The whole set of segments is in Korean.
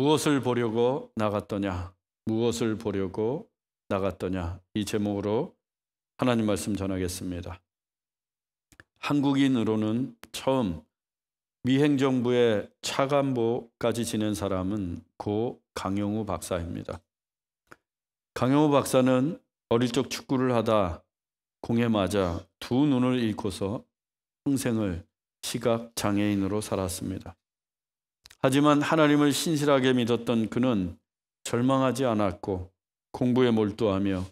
무엇을 보려고 나갔더냐? 무엇을 보려고 나갔더냐? 이 제목으로 하나님 말씀 전하겠습니다. 한국인으로는 처음 미 행정부의 차관보까지 지낸 사람은 고 강영우 박사입니다. 강영우 박사는 어릴 적 축구를 하다 공에 맞아 두 눈을 잃고서 평생을 시각장애인으로 살았습니다. 하지만 하나님을 신실하게 믿었던 그는 절망하지 않았고 공부에 몰두하며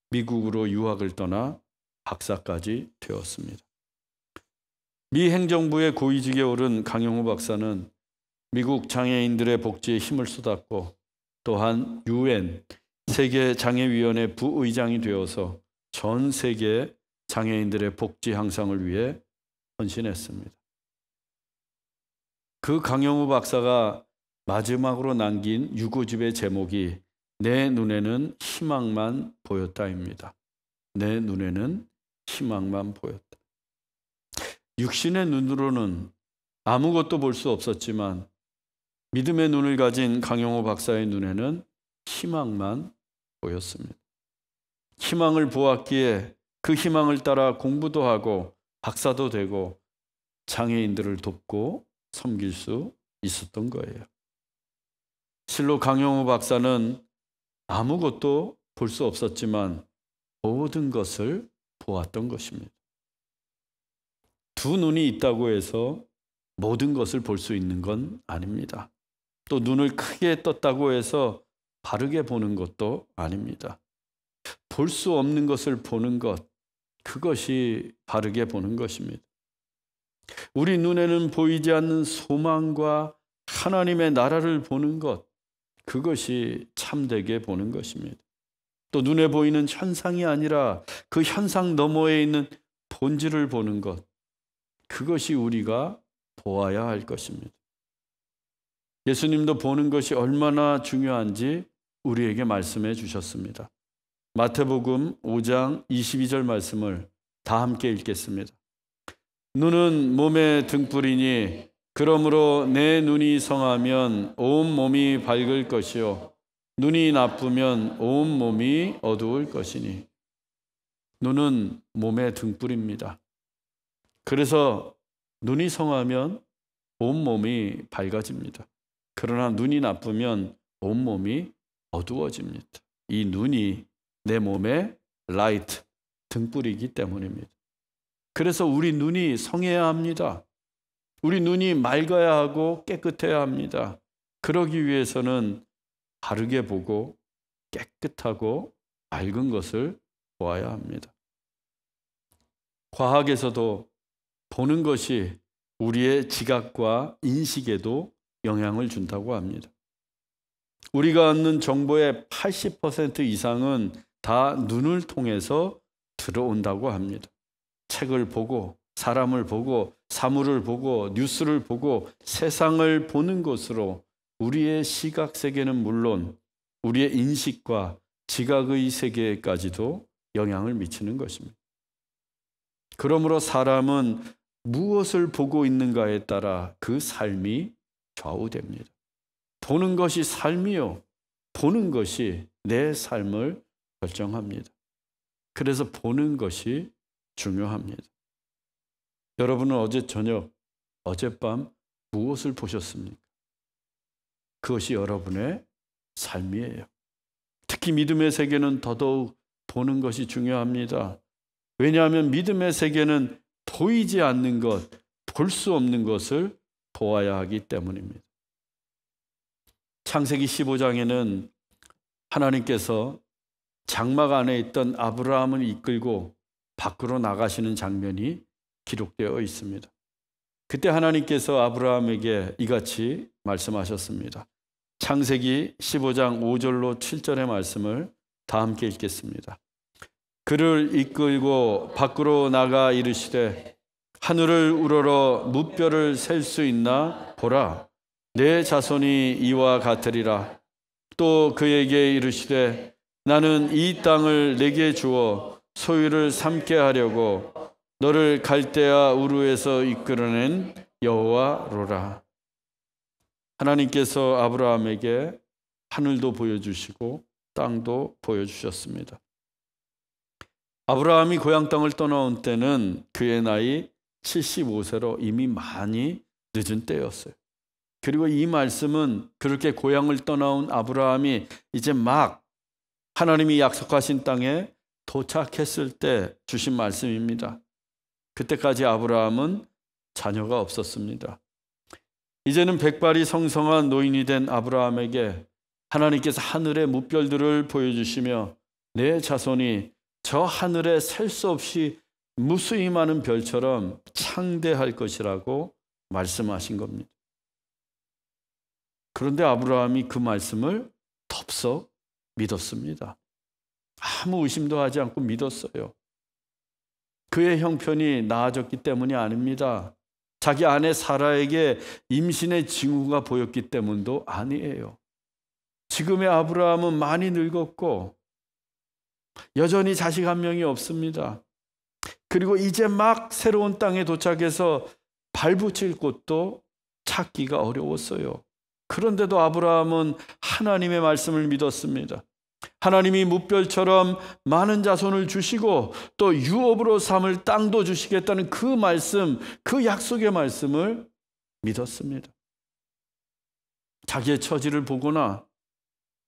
미국으로 유학을 떠나 박사까지 되었습니다. 미 행정부의 고위직에 오른 강영우 박사는 미국 장애인들의 복지에 힘을 쏟았고 또한 UN 세계장애위원회 부의장이 되어서 전 세계 장애인들의 복지 향상을 위해 헌신했습니다. 그 강영우 박사가 마지막으로 남긴 유고집의 제목이 내 눈에는 희망만 보였다입니다. 내 눈에는 희망만 보였다. 육신의 눈으로는 아무것도 볼 수 없었지만 믿음의 눈을 가진 강영우 박사의 눈에는 희망만 보였습니다. 희망을 보았기에 그 희망을 따라 공부도 하고 박사도 되고 장애인들을 돕고 섬길 수 있었던 거예요. 실로 강영우 박사는 아무것도 볼 수 없었지만 모든 것을 보았던 것입니다. 두 눈이 있다고 해서 모든 것을 볼 수 있는 건 아닙니다. 또 눈을 크게 떴다고 해서 바르게 보는 것도 아닙니다. 볼 수 없는 것을 보는 것, 그것이 바르게 보는 것입니다. 우리 눈에는 보이지 않는 소망과 하나님의 나라를 보는 것, 그것이 참되게 보는 것입니다. 또 눈에 보이는 현상이 아니라 그 현상 너머에 있는 본질을 보는 것, 그것이 우리가 보아야 할 것입니다. 예수님도 보는 것이 얼마나 중요한지 우리에게 말씀해 주셨습니다. 마태복음 5장 22절 말씀을 다 함께 읽겠습니다. 눈은 몸의 등불이니 그러므로 내 눈이 성하면 온 몸이 밝을 것이요 눈이 나쁘면 온 몸이 어두울 것이니. 눈은 몸의 등불입니다. 그래서 눈이 성하면 온 몸이 밝아집니다. 그러나 눈이 나쁘면 온 몸이 어두워집니다. 이 눈이 내 몸의 라이트, 등불이기 때문입니다. 그래서 우리 눈이 성해야 합니다. 우리 눈이 맑아야 하고 깨끗해야 합니다. 그러기 위해서는 바르게 보고 깨끗하고 맑은 것을 보아야 합니다. 과학에서도 보는 것이 우리의 지각과 인식에도 영향을 준다고 합니다. 우리가 얻는 정보의 80% 이상은 다 눈을 통해서 들어온다고 합니다. 책을 보고 사람을 보고 사물을 보고 뉴스를 보고 세상을 보는 것으로 우리의 시각 세계는 물론 우리의 인식과 지각의 세계까지도 영향을 미치는 것입니다. 그러므로 사람은 무엇을 보고 있는가에 따라 그 삶이 좌우됩니다. 보는 것이 삶이요. 보는 것이 내 삶을 결정합니다. 그래서 보는 것이 중요합니다. 여러분은 어제 저녁, 어젯밤 무엇을 보셨습니까? 그것이 여러분의 삶이에요. 특히 믿음의 세계는 더더욱 보는 것이 중요합니다. 왜냐하면 믿음의 세계는 보이지 않는 것, 볼 수 없는 것을 보아야 하기 때문입니다. 창세기 15장에는 하나님께서 장막 안에 있던 아브라함을 이끌고 밖으로 나가시는 장면이 기록되어 있습니다. 그때 하나님께서 아브라함에게 이같이 말씀하셨습니다. 창세기 15장 5절로 7절의 말씀을 다 함께 읽겠습니다. 그를 이끌고 밖으로 나가 이르시되 하늘을 우러러 무뼈를 셀 수 있나 보라 내 자손이 이와 같으리라. 또 그에게 이르시되 나는 이 땅을 내게 주어 소유를 삼게 하려고 너를 갈대아 우르에서 이끌어낸 여호와로라. 하나님께서 아브라함에게 하늘도 보여주시고 땅도 보여주셨습니다. 아브라함이 고향 땅을 떠나온 때는 그의 나이 75세로 이미 많이 늦은 때였어요. 그리고 이 말씀은 그렇게 고향을 떠나온 아브라함이 이제 막 하나님이 약속하신 땅에 도착했을 때 주신 말씀입니다. 그때까지 아브라함은 자녀가 없었습니다. 이제는 백발이 성성한 노인이 된 아브라함에게 하나님께서 하늘의 무별들을 보여주시며 내 자손이 저 하늘에 셀 수 없이 무수히 많은 별처럼 창대할 것이라고 말씀하신 겁니다. 그런데 아브라함이 그 말씀을 덥석 믿었습니다. 아무 의심도 하지 않고 믿었어요. 그의 형편이 나아졌기 때문이 아닙니다. 자기 아내 사라에게 임신의 징후가 보였기 때문도 아니에요. 지금의 아브라함은 많이 늙었고 여전히 자식 한 명이 없습니다. 그리고 이제 막 새로운 땅에 도착해서 발붙일 곳도 찾기가 어려웠어요. 그런데도 아브라함은 하나님의 말씀을 믿었습니다. 하나님이 무별처럼 많은 자손을 주시고 또 유업으로 삼을 땅도 주시겠다는 그 말씀, 그 약속의 말씀을 믿었습니다. 자기의 처지를 보거나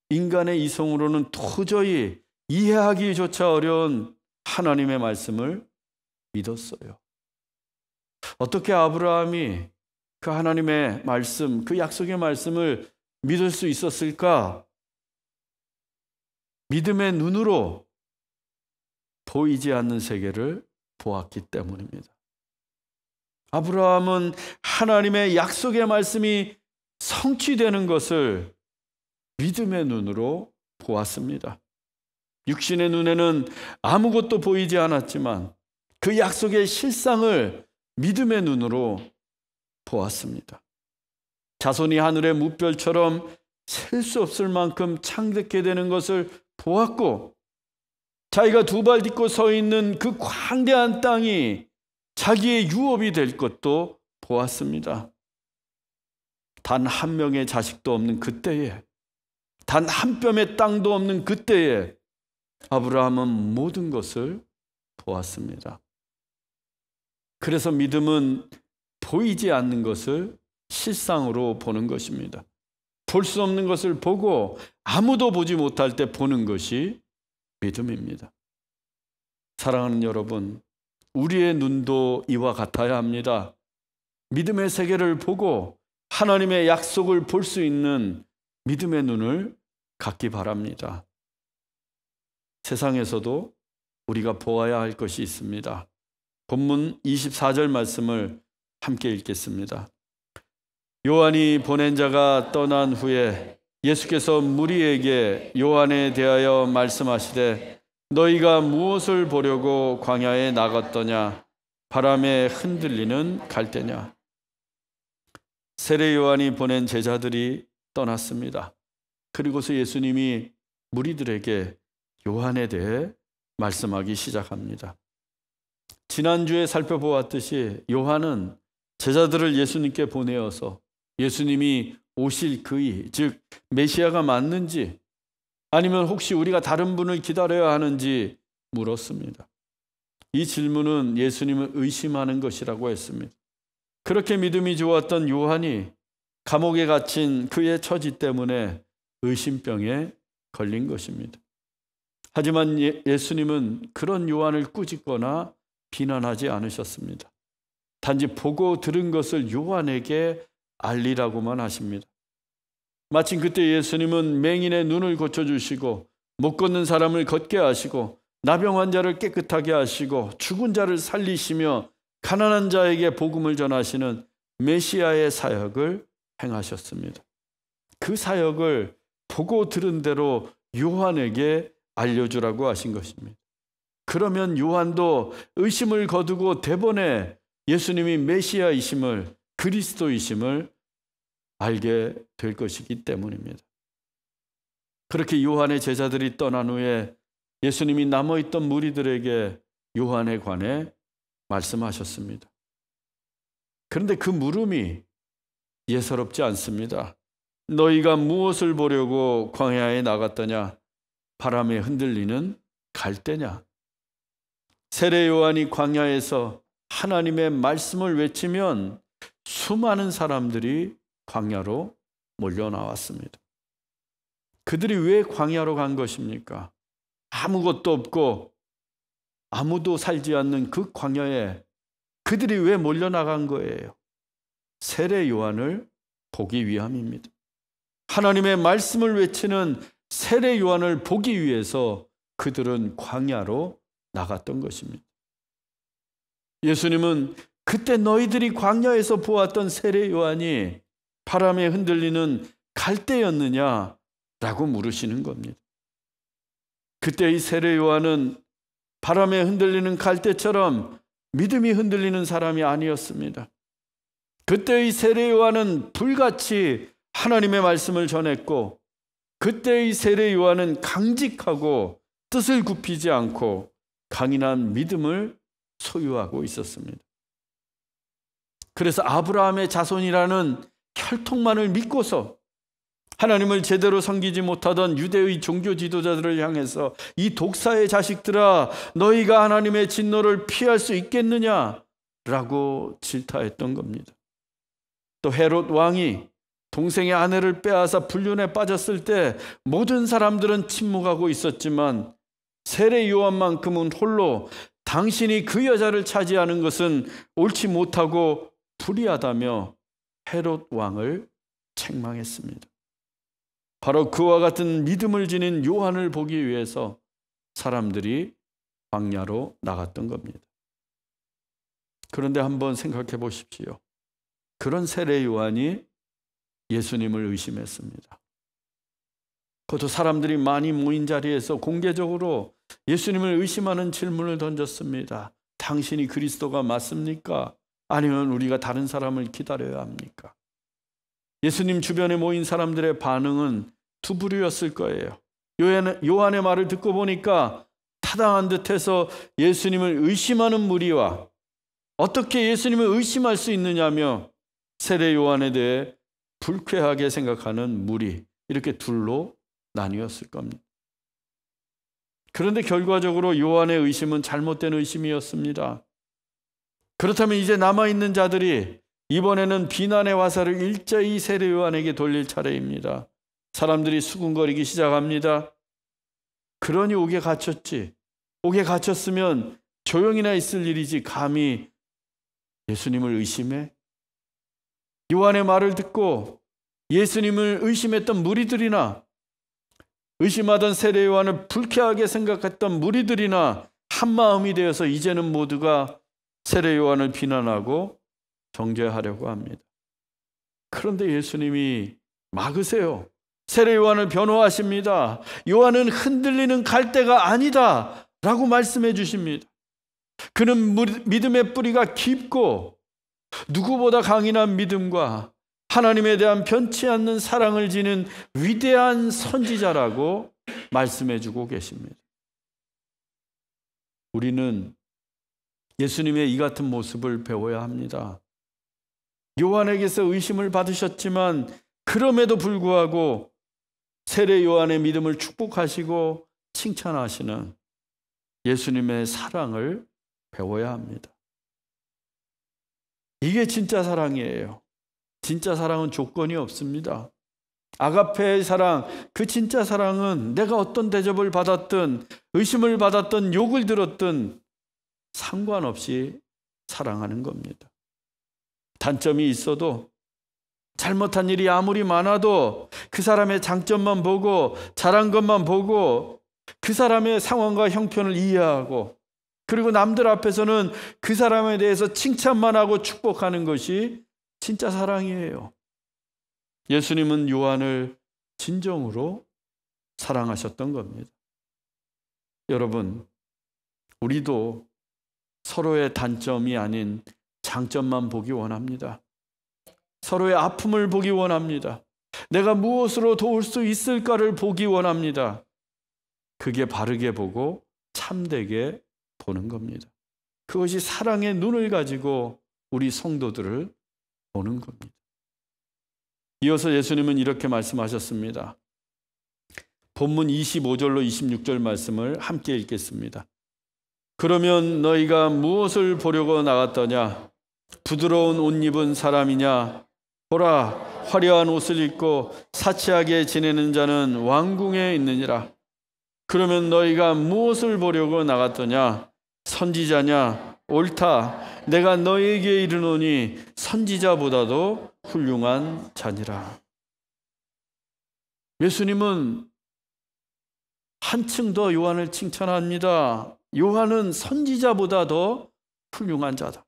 인간의 이성으로는 도저히 이해하기조차 어려운 하나님의 말씀을 믿었어요. 어떻게 아브라함이 그 하나님의 말씀, 그 약속의 말씀을 믿을 수 있었을까? 믿음의 눈으로 보이지 않는 세계를 보았기 때문입니다. 아브라함은 하나님의 약속의 말씀이 성취되는 것을 믿음의 눈으로 보았습니다. 육신의 눈에는 아무것도 보이지 않았지만 그 약속의 실상을 믿음의 눈으로 보았습니다. 자손이 하늘의 무별처럼 셀 수 없을 만큼 창대케 되는 것을 보았고 자기가 두 발 딛고 서 있는 그 광대한 땅이 자기의 유업이 될 것도 보았습니다. 단 한 명의 자식도 없는 그때에, 단 한 뼘의 땅도 없는 그때에 아브라함은 모든 것을 보았습니다. 그래서 믿음은 보이지 않는 것을 실상으로 보는 것입니다. 볼 수 없는 것을 보고 아무도 보지 못할 때 보는 것이 믿음입니다. 사랑하는 여러분, 우리의 눈도 이와 같아야 합니다. 믿음의 세계를 보고 하나님의 약속을 볼 수 있는 믿음의 눈을 갖기 바랍니다. 세상에서도 우리가 보아야 할 것이 있습니다. 본문 24절 말씀을 함께 읽겠습니다. 요한이 보낸 자가 떠난 후에 예수께서 무리에게 요한에 대하여 말씀하시되 너희가 무엇을 보려고 광야에 나갔더냐? 바람에 흔들리는 갈대냐? 세례 요한이 보낸 제자들이 떠났습니다. 그리고서 예수님이 무리들에게 요한에 대해 말씀하기 시작합니다. 지난주에 살펴보았듯이 요한은 제자들을 예수님께 보내어서 예수님이 오실 그이, 즉 메시아가 맞는지 아니면 혹시 우리가 다른 분을 기다려야 하는지 물었습니다. 이 질문은 예수님을 의심하는 것이라고 했습니다. 그렇게 믿음이 좋았던 요한이 감옥에 갇힌 그의 처지 때문에 의심병에 걸린 것입니다. 하지만 예수님은 그런 요한을 꾸짖거나 비난하지 않으셨습니다. 단지 보고 들은 것을 요한에게 알리라고만 하십니다. 마침 그때 예수님은 맹인의 눈을 고쳐주시고 못 걷는 사람을 걷게 하시고 나병 환자를 깨끗하게 하시고 죽은 자를 살리시며 가난한 자에게 복음을 전하시는 메시아의 사역을 행하셨습니다. 그 사역을 보고 들은 대로 요한에게 알려주라고 하신 것입니다. 그러면 요한도 의심을 거두고 대번에 예수님이 메시아이심을, 그리스도이심을 알게 될 것이기 때문입니다. 그렇게 요한의 제자들이 떠난 후에 예수님이 남아있던 무리들에게 요한에 관해 말씀하셨습니다. 그런데 그 물음이 예사롭지 않습니다. 너희가 무엇을 보려고 광야에 나갔더냐? 바람에 흔들리는 갈대냐? 세례 요한이 광야에서 하나님의 말씀을 외치면 수많은 사람들이 광야로 몰려 나왔습니다. 그들이 왜 광야로 간 것입니까? 아무것도 없고 아무도 살지 않는 그 광야에 그들이 왜 몰려 나간 거예요? 세례 요한을 보기 위함입니다. 하나님의 말씀을 외치는 세례 요한을 보기 위해서 그들은 광야로 나갔던 것입니다. 예수님은 그때 너희들이 광야에서 보았던 세례 요한이 바람에 흔들리는 갈대였느냐? 라고 물으시는 겁니다. 그때 이 세례 요한은 바람에 흔들리는 갈대처럼 믿음이 흔들리는 사람이 아니었습니다. 그때 이 세례 요한은 불같이 하나님의 말씀을 전했고, 그때 이 세례 요한은 강직하고 뜻을 굽히지 않고 강인한 믿음을 소유하고 있었습니다. 그래서 아브라함의 자손이라는 혈통만을 믿고서 하나님을 제대로 섬기지 못하던 유대의 종교 지도자들을 향해서 이 독사의 자식들아, 너희가 하나님의 진노를 피할 수 있겠느냐라고 질타했던 겁니다. 또 헤롯 왕이 동생의 아내를 빼앗아 불륜에 빠졌을 때 모든 사람들은 침묵하고 있었지만 세례 요한만큼은 홀로 당신이 그 여자를 차지하는 것은 옳지 못하고 불의하다며 헤롯 왕을 책망했습니다. 바로 그와 같은 믿음을 지닌 요한을 보기 위해서 사람들이 광야로 나갔던 겁니다. 그런데 한번 생각해 보십시오. 그런 세례 요한이 예수님을 의심했습니다. 그것도 사람들이 많이 모인 자리에서 공개적으로 예수님을 의심하는 질문을 던졌습니다. 당신이 그리스도가 맞습니까? 아니면 우리가 다른 사람을 기다려야 합니까? 예수님 주변에 모인 사람들의 반응은 두 부류였을 거예요. 요한의 말을 듣고 보니까 타당한 듯해서 예수님을 의심하는 무리와 어떻게 예수님을 의심할 수 있느냐며 세례 요한에 대해 불쾌하게 생각하는 무리, 이렇게 둘로 나뉘었을 겁니다. 그런데 결과적으로 요한의 의심은 잘못된 의심이었습니다. 그렇다면 이제 남아있는 자들이 이번에는 비난의 화살을 일제히 세례 요한에게 돌릴 차례입니다. 사람들이 수군거리기 시작합니다. 그러니 옥에 갇혔지. 옥에 갇혔으면 조용히나 있을 일이지 감히 예수님을 의심해? 요한의 말을 듣고 예수님을 의심했던 무리들이나 의심하던 세례 요한을 불쾌하게 생각했던 무리들이나 한마음이 되어서 이제는 모두가 세례 요한을 비난하고 정죄하려고 합니다. 그런데 예수님이 막으세요. 세례 요한을 변호하십니다. 요한은 흔들리는 갈대가 아니다 라고 말씀해 주십니다. 그는 믿음의 뿌리가 깊고 누구보다 강인한 믿음과 하나님에 대한 변치 않는 사랑을 지닌 위대한 선지자라고 말씀해 주고 계십니다. 우리는 예수님의 이 같은 모습을 배워야 합니다. 요한에게서 의심을 받으셨지만 그럼에도 불구하고 세례 요한의 믿음을 축복하시고 칭찬하시는 예수님의 사랑을 배워야 합니다. 이게 진짜 사랑이에요. 진짜 사랑은 조건이 없습니다. 아가페의 사랑, 그 진짜 사랑은 내가 어떤 대접을 받았든 의심을 받았든 욕을 들었든 상관없이 사랑하는 겁니다. 단점이 있어도 잘못한 일이 아무리 많아도 그 사람의 장점만 보고 잘한 것만 보고 그 사람의 상황과 형편을 이해하고 그리고 남들 앞에서는 그 사람에 대해서 칭찬만 하고 축복하는 것이 진짜 사랑이에요. 예수님은 요한을 진정으로 사랑하셨던 겁니다. 여러분, 우리도 서로의 단점이 아닌 장점만 보기 원합니다. 서로의 아픔을 보기 원합니다. 내가 무엇으로 도울 수 있을까를 보기 원합니다. 그게 바르게 보고 참되게 보는 겁니다. 그것이 사랑의 눈을 가지고 우리 성도들을 보는 겁니다. 이어서 예수님은 이렇게 말씀하셨습니다. 본문 25절로 26절 말씀을 함께 읽겠습니다. 그러면 너희가 무엇을 보려고 나갔더냐? 부드러운 옷 입은 사람이냐? 보라, 화려한 옷을 입고 사치하게 지내는 자는 왕궁에 있느니라. 그러면 너희가 무엇을 보려고 나갔더냐? 선지자냐? 옳다. 내가 너희에게 이르노니 선지자보다도 훌륭한 자니라. 예수님은 한층 더 요한을 칭찬합니다. 요한은 선지자보다 더 훌륭한 자다.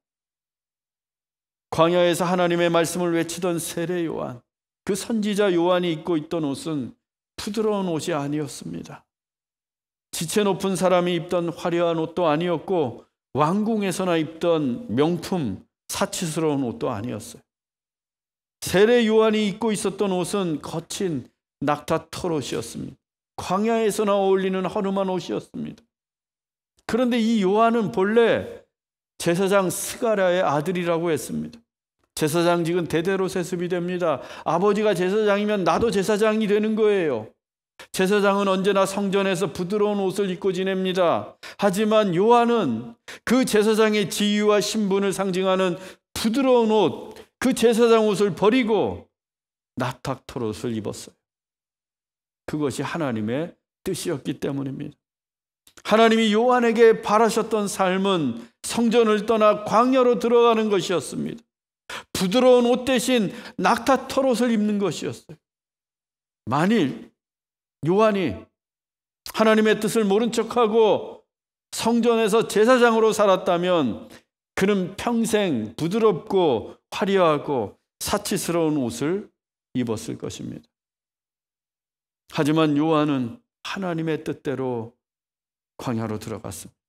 광야에서 하나님의 말씀을 외치던 세례 요한, 그 선지자 요한이 입고 있던 옷은 부드러운 옷이 아니었습니다. 지체 높은 사람이 입던 화려한 옷도 아니었고 왕궁에서나 입던 명품 사치스러운 옷도 아니었어요. 세례 요한이 입고 있었던 옷은 거친 낙타 털옷이었습니다. 광야에서나 어울리는 허름한 옷이었습니다. 그런데 이 요한은 본래 제사장 스가랴의 아들이라고 했습니다. 제사장직은 대대로 세습이 됩니다. 아버지가 제사장이면 나도 제사장이 되는 거예요. 제사장은 언제나 성전에서 부드러운 옷을 입고 지냅니다. 하지만 요한은 그 제사장의 지위와 신분을 상징하는 부드러운 옷, 그 제사장 옷을 버리고 나탁 털옷을 입었어요. 그것이 하나님의 뜻이었기 때문입니다. 하나님이 요한에게 바라셨던 삶은 성전을 떠나 광야로 들어가는 것이었습니다. 부드러운 옷 대신 낙타 털옷을 입는 것이었어요. 만일 요한이 하나님의 뜻을 모른 척하고 성전에서 제사장으로 살았다면 그는 평생 부드럽고 화려하고 사치스러운 옷을 입었을 것입니다. 하지만 요한은 하나님의 뜻대로 광야로 들어갔습니다.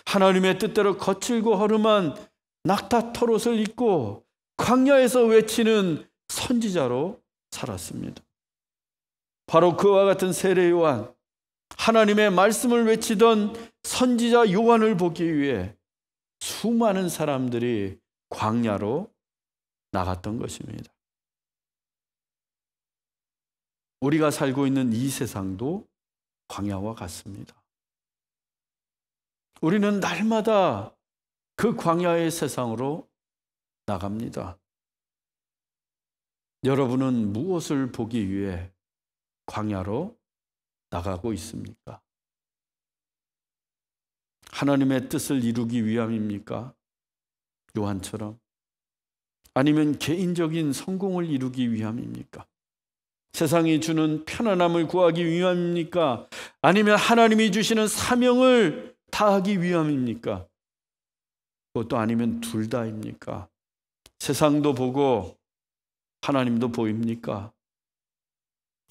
하나님의 뜻대로 거칠고 허름한 낙타 털옷을 입고 광야에서 외치는 선지자로 살았습니다. 바로 그와 같은 세례 요한, 하나님의 말씀을 외치던 선지자 요한을 보기 위해 수많은 사람들이 광야로 나갔던 것입니다. 우리가 살고 있는 이 세상도 광야와 같습니다. 우리는 날마다 그 광야의 세상으로 나갑니다. 여러분은 무엇을 보기 위해 광야로 나가고 있습니까? 하나님의 뜻을 이루기 위함입니까? 요한처럼? 아니면 개인적인 성공을 이루기 위함입니까? 세상이 주는 편안함을 구하기 위함입니까? 아니면 하나님이 주시는 사명을 다하기 위함입니까? 그것도 아니면 둘 다입니까? 세상도 보고 하나님도 보입니까?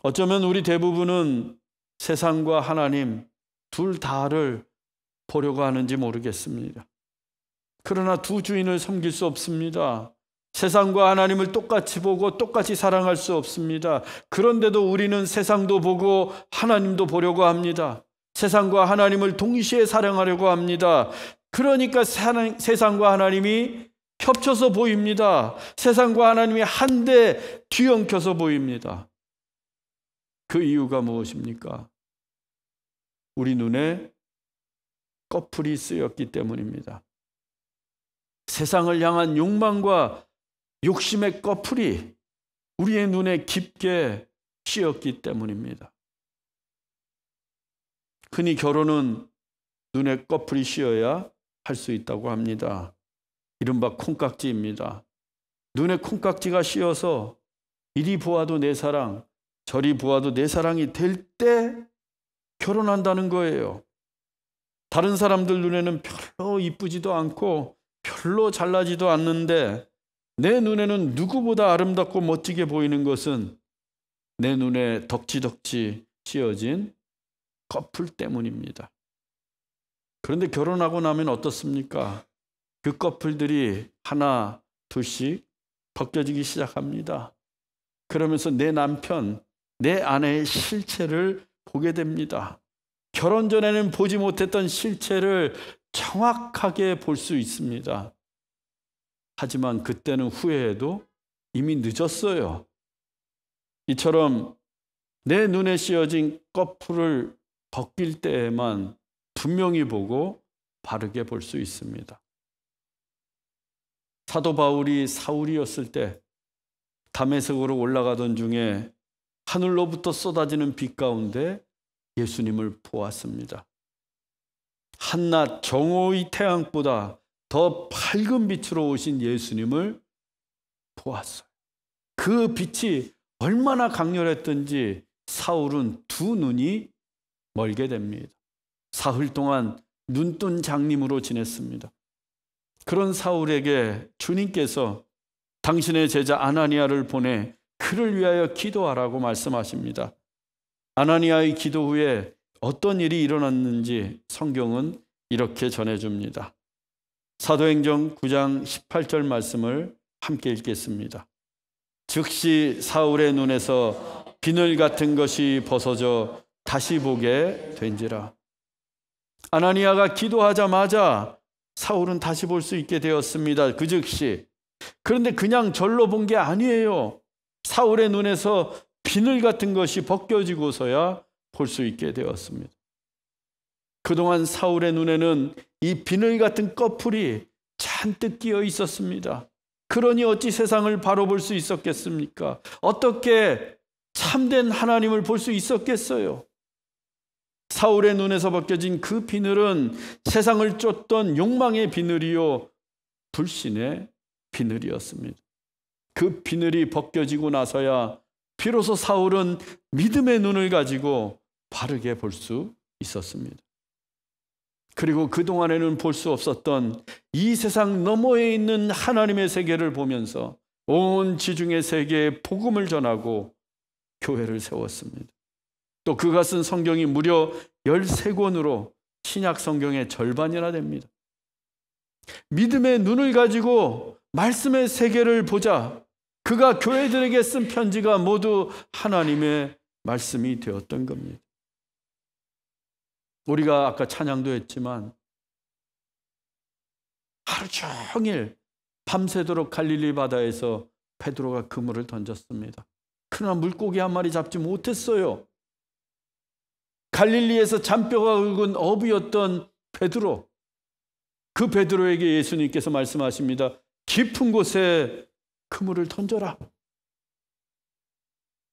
어쩌면 우리 대부분은 세상과 하나님 둘 다를 보려고 하는지 모르겠습니다. 그러나 두 주인을 섬길 수 없습니다. 세상과 하나님을 똑같이 보고 똑같이 사랑할 수 없습니다. 그런데도 우리는 세상도 보고 하나님도 보려고 합니다. 세상과 하나님을 동시에 사랑하려고 합니다. 그러니까 세상과 하나님이 협쳐서 보입니다. 세상과 하나님이 한데 뒤엉켜서 보입니다. 그 이유가 무엇입니까? 우리 눈에 꺼풀이 쓰였기 때문입니다. 세상을 향한 욕망과 욕심의 꺼풀이 우리의 눈에 깊게 씌었기 때문입니다. 흔히 결혼은 눈에 꺼풀이 씌어야 할 수 있다고 합니다. 이른바 콩깍지입니다. 눈에 콩깍지가 씌어서 이리 보아도 내 사랑, 저리 보아도 내 사랑이 될 때 결혼한다는 거예요. 다른 사람들 눈에는 별로 이쁘지도 않고 별로 잘나지도 않는데 내 눈에는 누구보다 아름답고 멋지게 보이는 것은 내 눈에 덕지덕지 씌어진 커플 때문입니다. 그런데 결혼하고 나면 어떻습니까? 그 커플들이 하나, 둘씩 벗겨지기 시작합니다. 그러면서 내 남편, 내 아내의 실체를 보게 됩니다. 결혼 전에는 보지 못했던 실체를 정확하게 볼 수 있습니다. 하지만 그때는 후회해도 이미 늦었어요. 이처럼 내 눈에 씌어진 꺼풀을 벗길 때에만 분명히 보고 바르게 볼 수 있습니다. 사도 바울이 사울이었을 때 다메섹으로 올라가던 중에 하늘로부터 쏟아지는 빛 가운데 예수님을 보았습니다. 한낮 정오의 태양보다 더 밝은 빛으로 오신 예수님을 보았어요. 그 빛이 얼마나 강렬했던지 사울은 두 눈이 멀게 됩니다. 사흘 동안 눈뜬 장님으로 지냈습니다. 그런 사울에게 주님께서 당신의 제자 아나니아를 보내 그를 위하여 기도하라고 말씀하십니다. 아나니아의 기도 후에 어떤 일이 일어났는지 성경은 이렇게 전해줍니다. 사도행전 9장 18절 말씀을 함께 읽겠습니다. 즉시 사울의 눈에서 비늘 같은 것이 벗어져 다시 보게 된지라. 아나니아가 기도하자마자 사울은 다시 볼 수 있게 되었습니다. 그 즉시. 그런데 그냥 절로 본 게 아니에요. 사울의 눈에서 비늘 같은 것이 벗겨지고서야 볼 수 있게 되었습니다. 그동안 사울의 눈에는 이 비늘 같은 꺼풀이 잔뜩 끼어 있었습니다. 그러니 어찌 세상을 바로 볼 수 있었겠습니까? 어떻게 참된 하나님을 볼 수 있었겠어요? 사울의 눈에서 벗겨진 그 비늘은 세상을 쫓던 욕망의 비늘이요, 불신의 비늘이었습니다. 그 비늘이 벗겨지고 나서야 비로소 사울은 믿음의 눈을 가지고 바르게 볼 수 있었습니다. 그리고 그동안에는 볼 수 없었던 이 세상 너머에 있는 하나님의 세계를 보면서 온 지중해 세계에 복음을 전하고 교회를 세웠습니다. 또 그가 쓴 성경이 무려 13권으로 신약 성경의 절반이나 됩니다. 믿음의 눈을 가지고 말씀의 세계를 보자. 그가 교회들에게 쓴 편지가 모두 하나님의 말씀이 되었던 겁니다. 우리가 아까 찬양도 했지만 하루 종일 밤새도록 갈릴리 바다에서 베드로가 그물을 던졌습니다. 그러나 물고기 한 마리 잡지 못했어요. 갈릴리에서 잔뼈가 굵은 어부였던 베드로, 그 베드로에게 예수님께서 말씀하십니다. 깊은 곳에 그물을 던져라.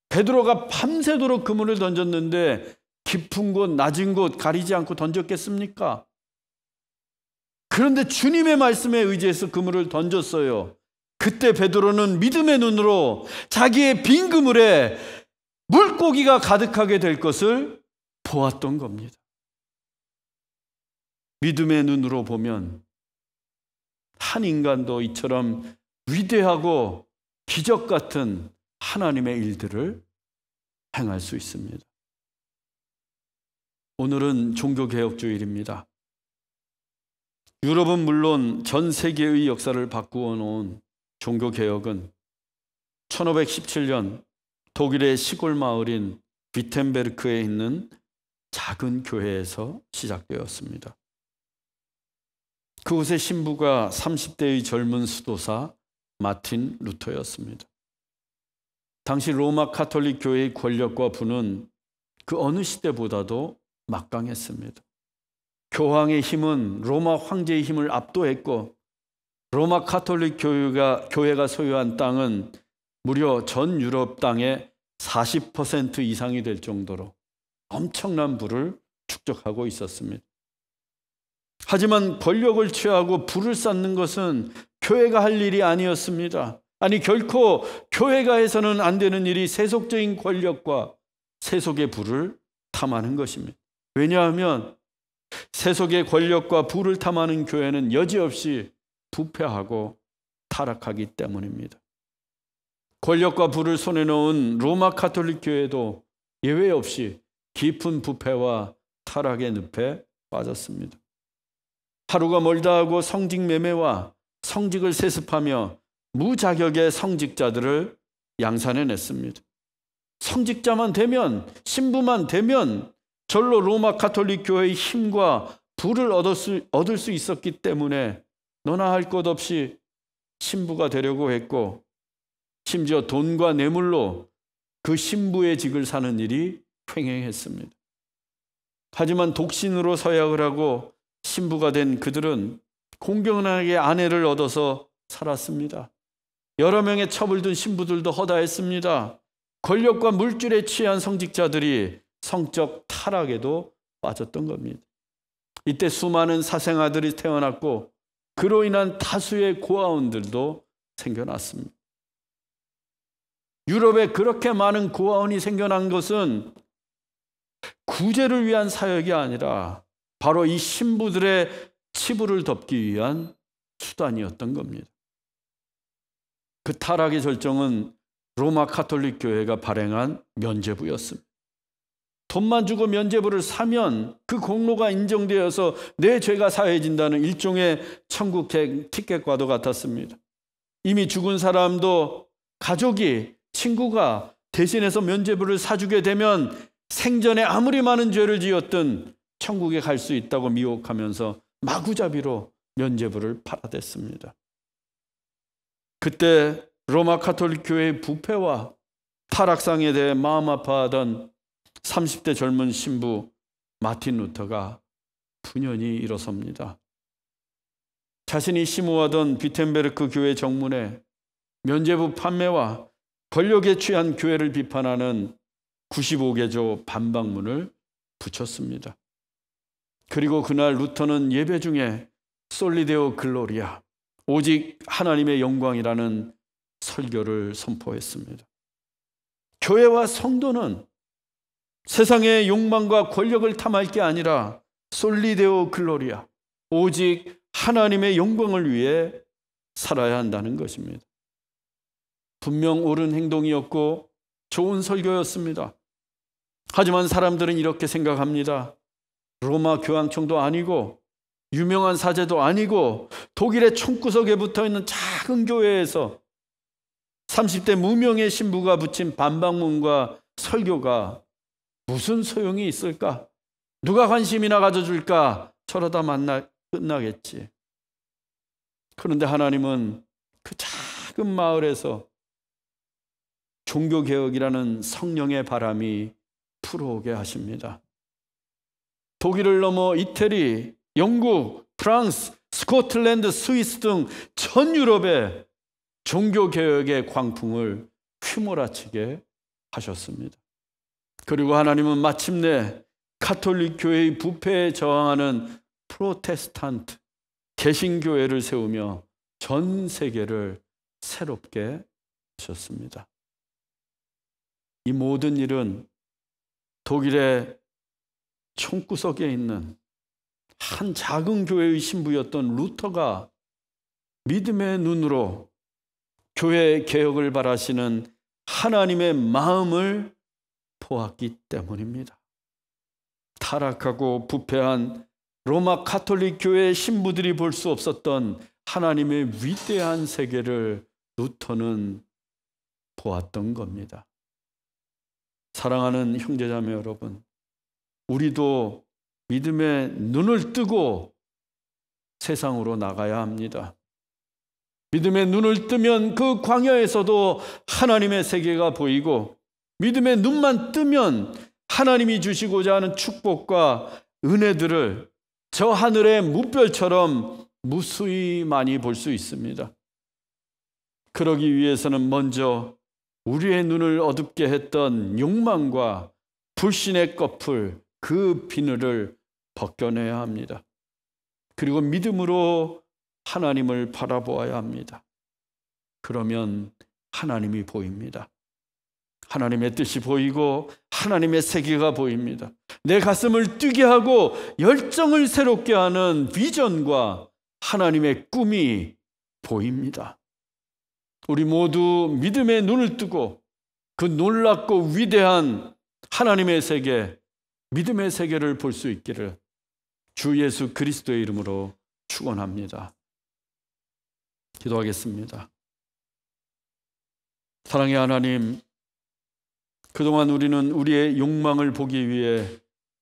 베드로가 밤새도록 그물을 던졌는데 깊은 곳, 낮은 곳 가리지 않고 던졌겠습니까? 그런데 주님의 말씀에 의지해서 그물을 던졌어요. 그때 베드로는 믿음의 눈으로 자기의 빈 그물에 물고기가 가득하게 될 것을 보았던 겁니다. 믿음의 눈으로 보면 한 인간도 이처럼 위대하고 기적 같은 하나님의 일들을 행할 수 있습니다. 오늘은 종교개혁주일입니다. 유럽은 물론 전 세계의 역사를 바꾸어 놓은 종교개혁은 1517년 독일의 시골 마을인 비텐베르크에 있는 작은 교회에서 시작되었습니다. 그곳의 신부가 30대의 젊은 수도사 마틴 루터였습니다. 당시 로마 카톨릭 교회의 권력과 부는 그 어느 시대보다도 막강했습니다. 교황의 힘은 로마 황제의 힘을 압도했고 로마 카톨릭 교회가 소유한 땅은 무려 전 유럽 땅의 40% 이상이 될 정도로 엄청난 부를 축적하고 있었습니다. 하지만 권력을 취하고 부를 쌓는 것은 교회가 할 일이 아니었습니다. 아니, 결코 교회가 해서는 안 되는 일이 세속적인 권력과 세속의 부를 탐하는 것입니다. 왜냐하면 세속의 권력과 부를 탐하는 교회는 여지없이 부패하고 타락하기 때문입니다. 권력과 부를 손에 넣은 로마 카톨릭 교회도 예외 없이 깊은 부패와 타락의 늪에 빠졌습니다. 하루가 멀다 하고 성직 매매와 성직을 세습하며 무자격의 성직자들을 양산해냈습니다. 성직자만 되면, 신부만 되면 절로 로마 카톨릭 교회의 힘과 부를 얻을 수 있었기 때문에 너나 할 것 없이 신부가 되려고 했고, 심지어 돈과 뇌물로 그 신부의 직을 사는 일이 횡행했습니다. 하지만 독신으로 서약을 하고 신부가 된 그들은 공경하게 아내를 얻어서 살았습니다. 여러 명의 첩을 둔 신부들도 허다했습니다. 권력과 물질에 취한 성직자들이 성적 타락에도 빠졌던 겁니다. 이때 수많은 사생아들이 태어났고 그로 인한 다수의 고아원들도 생겨났습니다. 유럽에 그렇게 많은 고아원이 생겨난 것은 구제를 위한 사역이 아니라 바로 이 신부들의 치부를 덮기 위한 수단이었던 겁니다. 그 타락의 절정은 로마 가톨릭 교회가 발행한 면죄부였습니다. 돈만 주고 면죄부를 사면 그 공로가 인정되어서 내 죄가 사해진다는 일종의 천국 티켓과도 같았습니다. 이미 죽은 사람도 가족이, 친구가 대신해서 면죄부를 사주게 되면 생전에 아무리 많은 죄를 지었든 천국에 갈 수 있다고 미혹하면서 마구잡이로 면죄부를 팔아댔습니다. 그때 로마 가톨릭 교회의 부패와 타락상에 대해 마음 아파하던 30대 젊은 신부 마틴 루터가 분연히 일어섭니다. 자신이 심호하던 비텐베르크 교회 정문에 면죄부 판매와 권력에 취한 교회를 비판하는 95개조 반박문을 붙였습니다. 그리고 그날 루터는 예배 중에 솔리데오 글로리아, 오직 하나님의 영광이라는 설교를 선포했습니다. 교회와 성도는 세상의 욕망과 권력을 탐할 게 아니라 솔리데오 글로리아, 오직 하나님의 영광을 위해 살아야 한다는 것입니다. 분명 옳은 행동이었고 좋은 설교였습니다. 하지만 사람들은 이렇게 생각합니다. 로마 교황청도 아니고 유명한 사제도 아니고 독일의 총구석에 붙어있는 작은 교회에서 30대 무명의 신부가 붙인 반박문과 설교가 무슨 소용이 있을까? 누가 관심이나 가져줄까? 저러다 끝나겠지. 그런데 하나님은 그 작은 마을에서 종교개혁이라는 성령의 바람이 불어오게 하십니다. 독일을 넘어 이태리, 영국, 프랑스, 스코틀랜드, 스위스 등 전 유럽에 종교개혁의 광풍을 휘몰아치게 하셨습니다. 그리고 하나님은 마침내 가톨릭 교회의 부패에 저항하는 프로테스탄트, 개신교회를 세우며 전 세계를 새롭게 하셨습니다. 이 모든 일은 독일의 총구석에 있는 한 작은 교회의 신부였던 루터가 믿음의 눈으로 교회 개혁을 바라시는 하나님의 마음을 보았기 때문입니다. 타락하고 부패한 로마 가톨릭 교회의 신부들이 볼 수 없었던 하나님의 위대한 세계를 루터는 보았던 겁니다. 사랑하는 형제자매 여러분, 우리도 믿음의 눈을 뜨고 세상으로 나가야 합니다. 믿음의 눈을 뜨면 그 광야에서도 하나님의 세계가 보이고, 믿음의 눈만 뜨면 하나님이 주시고자 하는 축복과 은혜들을 저 하늘의 무별처럼 무수히 많이 볼 수 있습니다. 그러기 위해서는 먼저 우리의 눈을 어둡게 했던 욕망과 불신의 꺼풀, 그 비늘을 벗겨내야 합니다. 그리고 믿음으로 하나님을 바라보아야 합니다. 그러면 하나님이 보입니다. 하나님의 뜻이 보이고 하나님의 세계가 보입니다. 내 가슴을 뛰게 하고 열정을 새롭게 하는 비전과 하나님의 꿈이 보입니다. 우리 모두 믿음의 눈을 뜨고 그 놀랍고 위대한 하나님의 세계, 믿음의 세계를 볼 수 있기를 주 예수 그리스도의 이름으로 축원합니다. 기도하겠습니다. 사랑의 하나님, 그동안 우리는 우리의 욕망을 보기 위해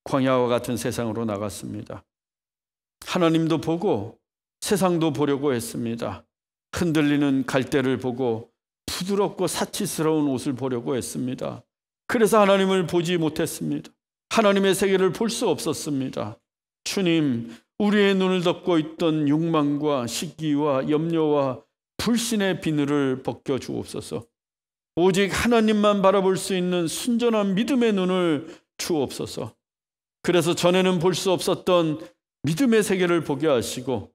광야와 같은 세상으로 나갔습니다. 하나님도 보고 세상도 보려고 했습니다. 흔들리는 갈대를 보고 부드럽고 사치스러운 옷을 보려고 했습니다. 그래서 하나님을 보지 못했습니다. 하나님의 세계를 볼 수 없었습니다. 주님, 우리의 눈을 덮고 있던 욕망과 시기와 염려와 불신의 비늘을 벗겨 주옵소서. 오직 하나님만 바라볼 수 있는 순전한 믿음의 눈을 주옵소서. 그래서 전에는 볼 수 없었던 믿음의 세계를 보게 하시고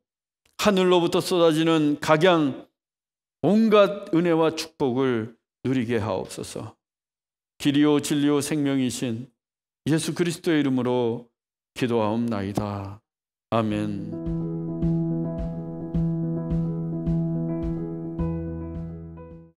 하늘로부터 쏟아지는 각양 온갖 은혜와 축복을 누리게 하옵소서. 길이요 진리요 생명이신 예수 그리스도의 이름으로 기도하옵나이다. 아멘.